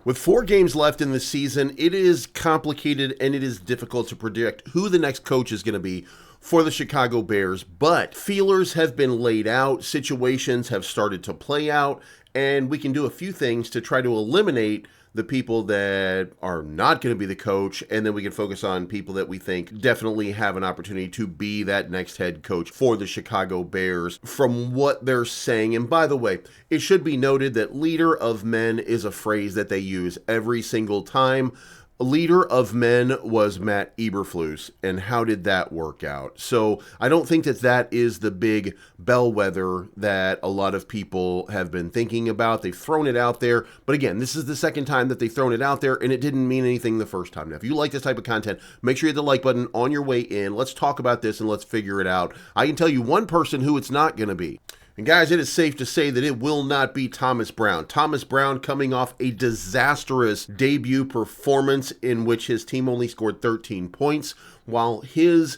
With 4 games left in the season, it is complicated and it is difficult to predict who the next coach is going to be for the Chicago Bears, but feelers have been laid out, situations have started to play out, and we can do a few things to try to eliminate the people that are not going to be the coach, and then we can focus on people that we think definitely have an opportunity to be that next head coach for the Chicago Bears from what they're saying. And by the way, it should be noted that leader of men is a phrase that they use every single time. Leader of men was Matt Eberflus, and how did that work out? So I don't think that is the big bellwether that a lot of people have been thinking about. They've thrown it out there, but again, this is the second time that they've thrown it out there, and it didn't mean anything the first time. Now, if you like this type of content, make sure you hit the like button on your way in. Let's talk about this and let's figure it out. I can tell you one person who it's not going to be. And guys, it is safe to say that it will not be Thomas Brown. Thomas Brown coming off a disastrous debut performance in which his team only scored 13 points, while his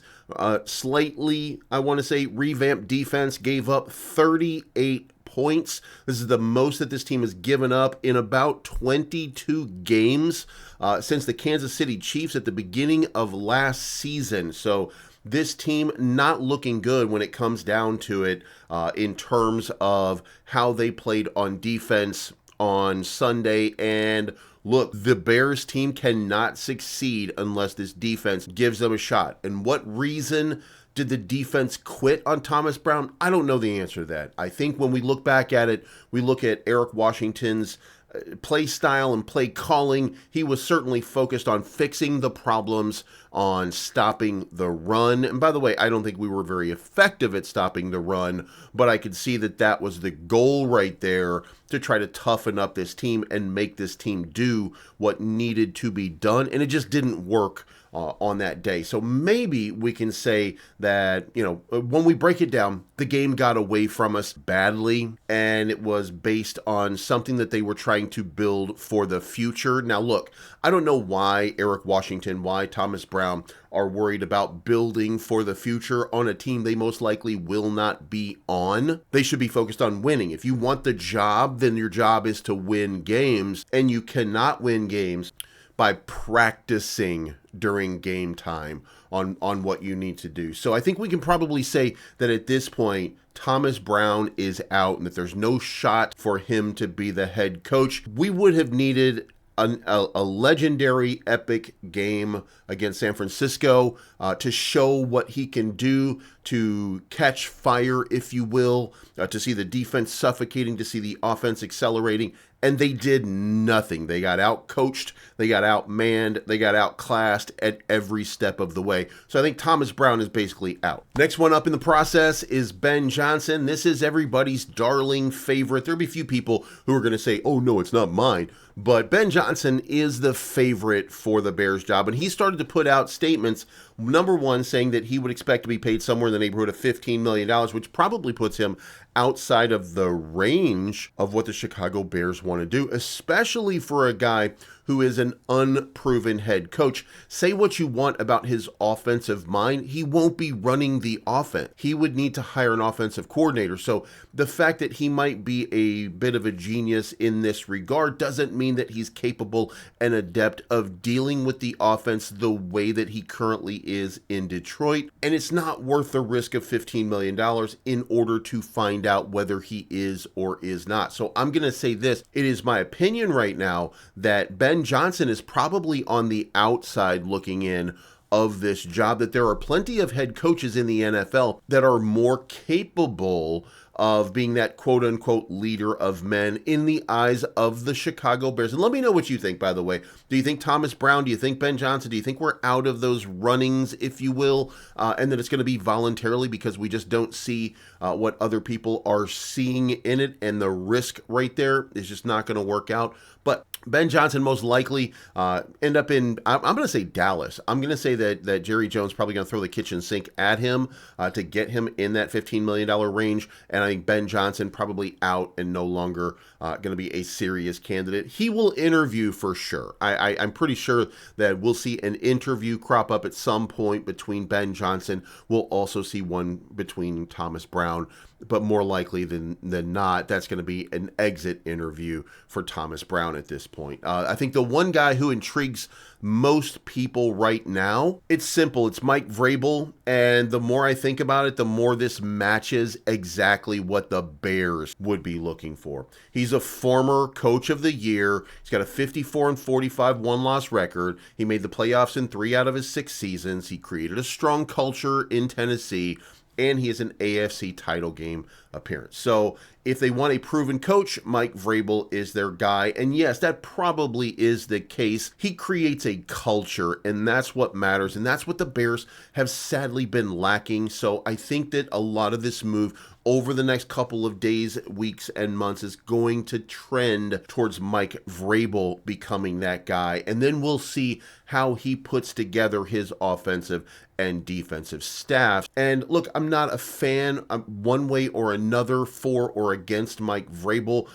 slightly, I want to say, revamped defense gave up 38 points. This is the most that this team has given up in about 22 games since the Kansas City Chiefs at the beginning of last season. So this team not looking good when it comes down to it in terms of how they played on defense on Sunday. And look, the Bears team cannot succeed unless this defense gives them a shot. And what reason did the defense quit on Thomas Brown? I don't know the answer to that. I think when we look back at it, we look at Eric Washington's play style and play calling. He was certainly focused on fixing the problems, on stopping the run. And by the way, I don't think we were very effective at stopping the run, but I could see that was the goal right there, to try to toughen up this team and make this team do what needed to be done. And it just didn't work on that day. So maybe we can say that, when we break it down, the game got away from us badly, and it was based on something that they were trying to build for the future. Now, look, I don't know why Eric Washington, why Thomas Brown are worried about building for the future on a team they most likely will not be on. They should be focused on winning. If you want the job, then your job is to win games, and you cannot win games by practicing during game time on what you need to do. So I think we can probably say that at this point, Thomas Brown is out and that there's no shot for him to be the head coach. We would have needed a legendary epic game against San Francisco to show what he can do, to catch fire, if you will, to see the defense suffocating, to see the offense accelerating, and they did nothing. They got out-coached, they got outmanned, they got outclassed at every step of the way. So I think Thomas Brown is basically out. Next one up in the process is Ben Johnson. This is everybody's darling favorite. There'll be a few people who are going to say, oh no, it's not mine. But Ben Johnson is the favorite for the Bears job, and he started to put out statements, number one, saying that he would expect to be paid somewhere in the neighborhood of $15 million, which probably puts him outside of the range of what the Chicago Bears want to do, especially for a guy who is an unproven head coach. Say what you want about his offensive mind, he won't be running the offense. He would need to hire an offensive coordinator. So the fact that he might be a bit of a genius in this regard doesn't mean that he's capable and adept of dealing with the offense the way that he currently is in Detroit. And it's not worth the risk of $15 million in order to find out whether he is or is not. So I'm going to say this. It is my opinion right now that Ben Johnson is probably on the outside looking in of this job, that there are plenty of head coaches in the NFL that are more capable of being that quote-unquote leader of men in the eyes of the Chicago Bears. And let me know what you think, by the way. Do you think Thomas Brown? Do you think Ben Johnson? Do you think we're out of those runnings, if you will, and that it's going to be voluntarily because we just don't see what other people are seeing in it, and the risk right there is just not going to work out? But Ben Johnson most likely end up in, I'm going to say Dallas. I'm going to say that Jerry Jones probably going to throw the kitchen sink at him to get him in that $15 million range. And I think Ben Johnson probably out and no longer going to be a serious candidate. He will interview for sure. I'm pretty sure that we'll see an interview crop up at some point between Ben Johnson. We'll also see one between Thomas Brown. but more likely than not, that's going to be an exit interview for Thomas Brown at this point. I think the one guy who intrigues most people right now, it's simple. It's Mike Vrabel, and the more I think about it, the more this matches exactly what the Bears would be looking for. He's a former coach of the year. He's got a 54-45 one-loss record. He made the playoffs in 3 out of his 6 seasons. He created a strong culture in Tennessee, and he has an AFC title game appearance. So if they want a proven coach, Mike Vrabel is their guy. And yes, that probably is the case. He creates a culture, and that's what matters. And that's what the Bears have sadly been lacking. So I think that a lot of this move over the next couple of days, weeks, and months is going to trend towards Mike Vrabel becoming that guy. And then we'll see how he puts together his offensive and defensive staff. And look, I'm not a fan one way or another for or against Mike Vrabel,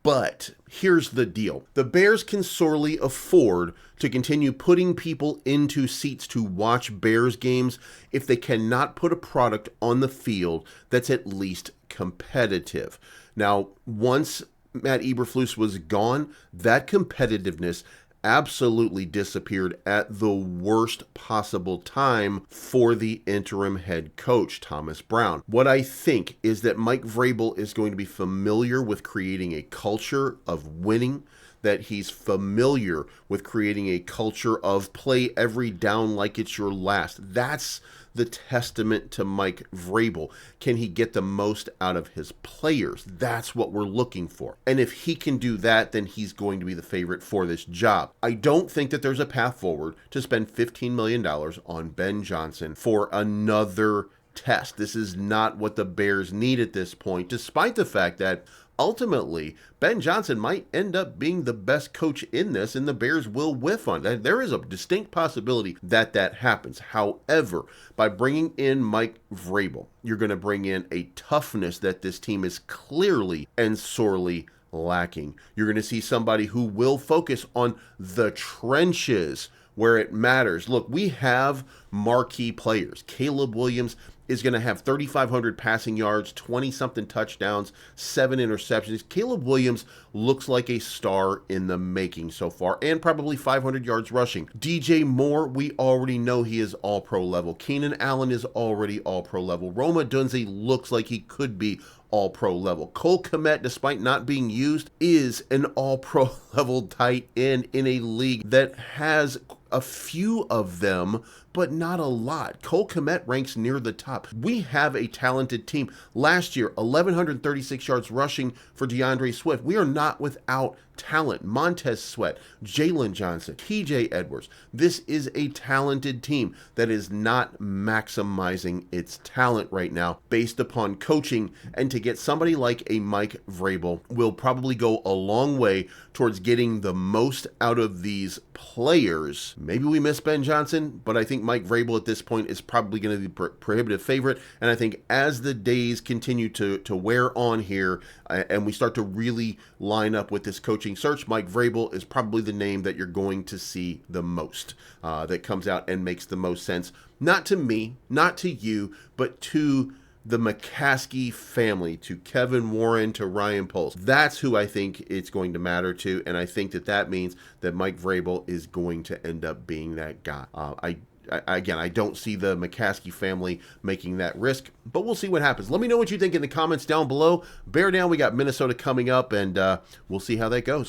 but here's the deal. The Bears can sorely afford to continue putting people into seats to watch Bears games if they cannot put a product on the field that's at least competitive. Now, once Matt Eberflus was gone, that competitiveness absolutely disappeared at the worst possible time for the interim head coach, Thomas Brown. What I think is that Mike Vrabel is going to be familiar with creating a culture of winning, that he's familiar with creating a culture of play every down like it's your last. That's the testament to Mike Vrabel. Can he get the most out of his players? That's what we're looking for. And if he can do that, then he's going to be the favorite for this job. I don't think that there's a path forward to spend $15 million on Ben Johnson for another test. This is not what the Bears need at this point, despite the fact that ultimately, Ben Johnson might end up being the best coach in this, and the Bears will whiff on that. There is a distinct possibility that that happens. However, by bringing in Mike Vrabel, you're going to bring in a toughness that this team is clearly and sorely lacking. You're going to see somebody who will focus on the trenches where it matters. Look, we have marquee players. Caleb Williams is going to have 3,500 passing yards, 20-something touchdowns, 7 interceptions. Caleb Williams looks like a star in the making so far, and probably 500 yards rushing. DJ Moore, we already know he is all-pro level. Keenan Allen is already all-pro level. Roma Dunze looks like he could be all-pro level. Cole Kmet, despite not being used, is an all-pro level tight end in a league that has a few of them, but not a lot. Cole Kmet ranks near the top. We have a talented team. Last year, 1,136 yards rushing for DeAndre Swift. We are not without talent. Montez Sweat, Jalen Johnson, TJ Edwards. This is a talented team that is not maximizing its talent right now based upon coaching, and to get somebody like a Mike Vrabel will probably go a long way towards getting the most out of these players. Maybe we miss Ben Johnson, but I think Mike Vrabel at this point is probably going to be prohibitive favorite, and I think as the days continue to wear on here and we start to really line up with this coaching search, Mike Vrabel is probably the name that you're going to see the most, that comes out and makes the most sense. Not to me, not to you, but to the McCaskey family, to Kevin Warren, to Ryan Poles. That's who I think it's going to matter to, and I think that that means that Mike Vrabel is going to end up being that guy. I don't see the McCaskey family making that risk, but we'll see what happens. Let me know what you think in the comments down below. Bear down, we got Minnesota coming up, and we'll see how that goes.